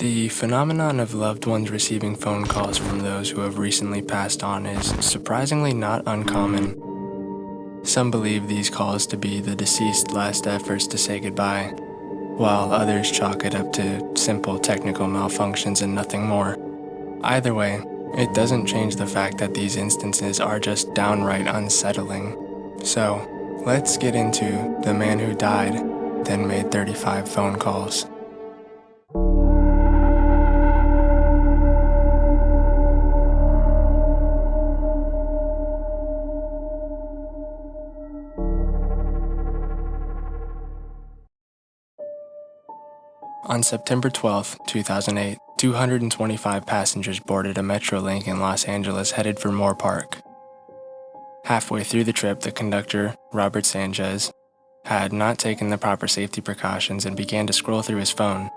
The phenomenon of loved ones receiving phone calls from those who have recently passed on is surprisingly not uncommon. Some believe these calls to be the deceased's last efforts to say goodbye, while others chalk it up to simple technical malfunctions and nothing more. Either way, it doesn't change the fact that these instances are just downright unsettling. So, let's get into the man who died, then made 35 phone calls. On September 12, 2008, 225 passengers boarded a Metrolink in Los Angeles headed for Moore Park. Halfway through the trip, the conductor, Robert Sanchez, had not taken the proper safety precautions and began to scroll through his phone.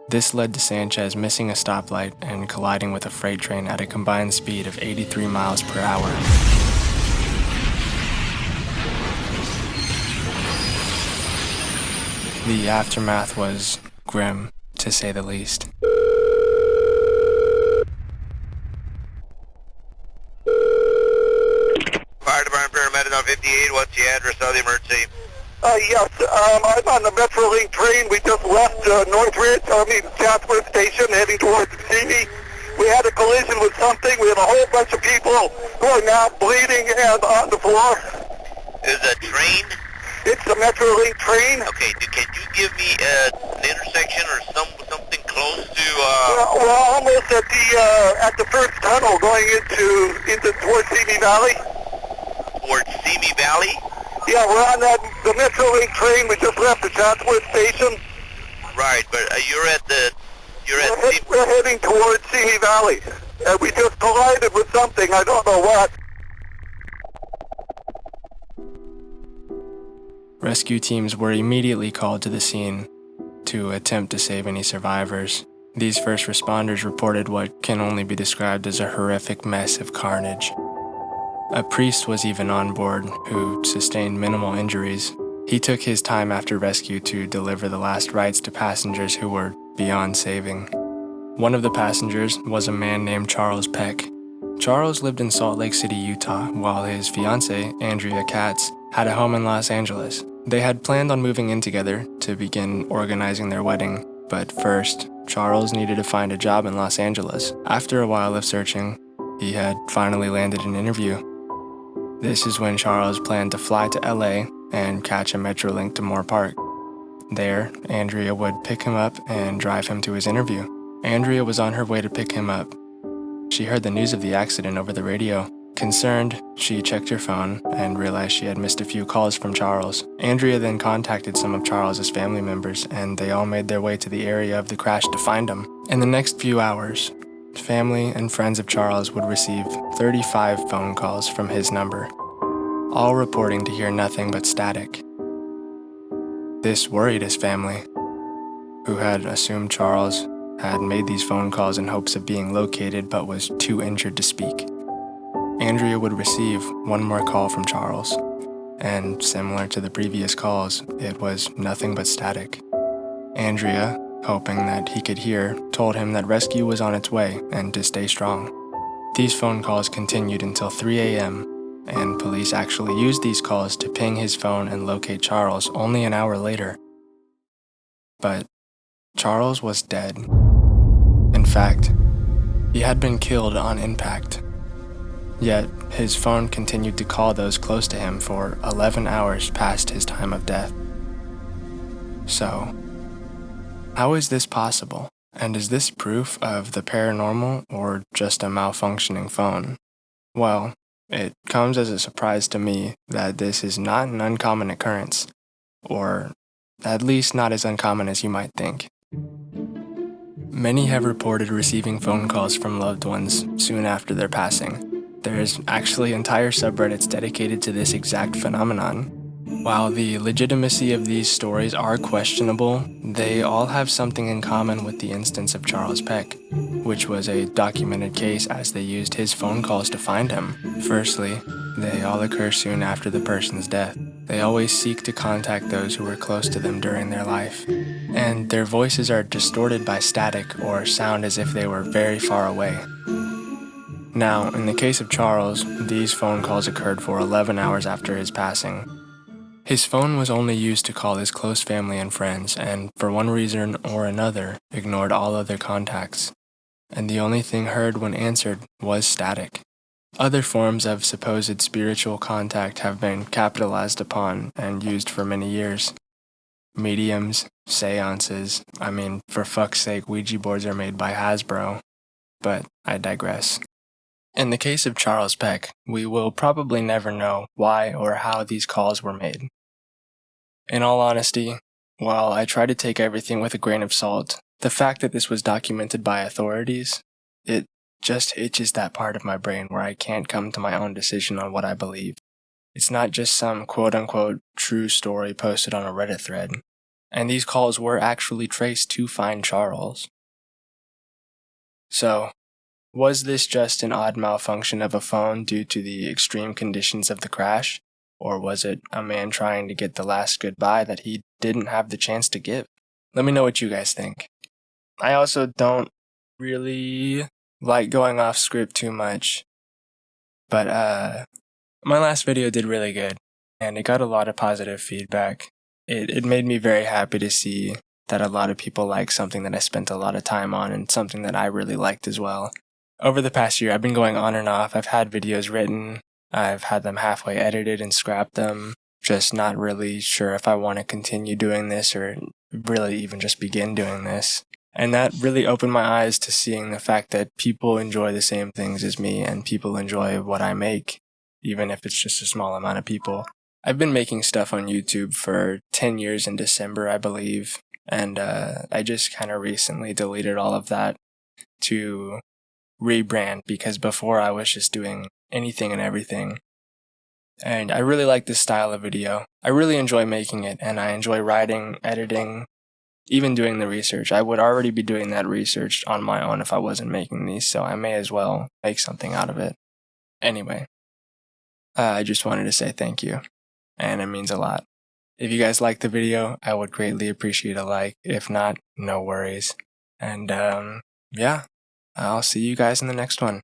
This led to Sanchez missing a stoplight and colliding with a freight train at a combined speed of 83 miles per hour. The aftermath was grim, to say the least. Fire Department paramedic on 58, what's the address of the emergency? Yes, I'm on the Metrolink train. We just left Chatsworth Station heading towards Simi. We had a collision with something. We had a whole bunch of people going out bleeding and on the floor. Is a train? It's the Metrolink train. Okay, can you give me an intersection or something close to, We're almost at the first tunnel going into towards Simi Valley. Towards Simi Valley? Yeah, we're on the Metrolink train. We just left the Chatsworth Station. Right, but We're heading towards Simi Valley. We just collided with something. I don't know what. Rescue teams were immediately called to the scene to attempt to save any survivors. These first responders reported what can only be described as a horrific mess of carnage. A priest was even on board, who sustained minimal injuries. He took his time after rescue to deliver the last rites to passengers who were beyond saving. One of the passengers was a man named Charles Peck. Charles lived in Salt Lake City, Utah, while his fiancée, Andrea Katz, had a home in Los Angeles. They had planned on moving in together to begin organizing their wedding, but first, Charles needed to find a job in Los Angeles. After a while of searching, he had finally landed an interview. This is when Charles planned to fly to LA and catch a Metrolink to Moore Park. There, Andrea would pick him up and drive him to his interview. Andrea was on her way to pick him up. She heard the news of the accident over the radio. Concerned, she checked her phone and realized she had missed a few calls from Charles. Andrea then contacted some of Charles's family members, and they all made their way to the area of the crash to find him. In the next few hours, family and friends of Charles would receive 35 phone calls from his number, all reporting to hear nothing but static. This worried his family, who had assumed Charles had made these phone calls in hopes of being located but was too injured to speak. Andrea would receive one more call from Charles, and similar to the previous calls, it was nothing but static. Andrea, hoping that he could hear, told him that rescue was on its way and to stay strong. These phone calls continued until 3 a.m., and police actually used these calls to ping his phone and locate Charles only an hour later. But Charles was dead. In fact, he had been killed on impact. Yet, his phone continued to call those close to him for 11 hours past his time of death. So, how is this possible? And is this proof of the paranormal or just a malfunctioning phone? Well, it comes as a surprise to me that this is not an uncommon occurrence, or at least not as uncommon as you might think. Many have reported receiving phone calls from loved ones soon after their passing. There's actually entire subreddits dedicated to this exact phenomenon. While the legitimacy of these stories are questionable, they all have something in common with the instance of Charles Peck, which was a documented case as they used his phone calls to find him. Firstly, they all occur soon after the person's death. They always seek to contact those who were close to them during their life, and their voices are distorted by static or sound as if they were very far away. Now, in the case of Charles, these phone calls occurred for 11 hours after his passing. His phone was only used to call his close family and friends, and for one reason or another, ignored all other contacts. And the only thing heard when answered was static. Other forms of supposed spiritual contact have been capitalized upon and used for many years. Mediums, seances, for fuck's sake, Ouija boards are made by Hasbro. But I digress. In the case of Charles Peck, we will probably never know why or how these calls were made. In all honesty, while I try to take everything with a grain of salt, the fact that this was documented by authorities, it just itches that part of my brain where I can't come to my own decision on what I believe. It's not just some quote-unquote true story posted on a Reddit thread. And these calls were actually traced to find Charles. So, was this just an odd malfunction of a phone due to the extreme conditions of the crash? Or was it a man trying to get the last goodbye that he didn't have the chance to give? Let me know what you guys think. I also don't really like going off script too much, but my last video did really good, and it got a lot of positive feedback. It made me very happy to see that a lot of people like something that I spent a lot of time on and something that I really liked as well. Over the past year, I've been going on and off. I've had videos written, I've had them halfway edited and scrapped them, just not really sure if I want to continue doing this or really even just begin doing this. And that really opened my eyes to seeing the fact that people enjoy the same things as me and people enjoy what I make, even if it's just a small amount of people. I've been making stuff on YouTube for 10 years in December, I believe, and I just kind of recently deleted all of that to rebrand because before I was just doing anything and everything. And I really like this style of video. I really enjoy making it, and I enjoy writing, editing, even doing the research. I would already be doing that research on my own if I wasn't making these, so I may as well make something out of it. Anyway, I just wanted to say thank you, and it means a lot. If you guys liked the video, I would greatly appreciate a like. If not, no worries. And yeah, I'll see you guys in the next one.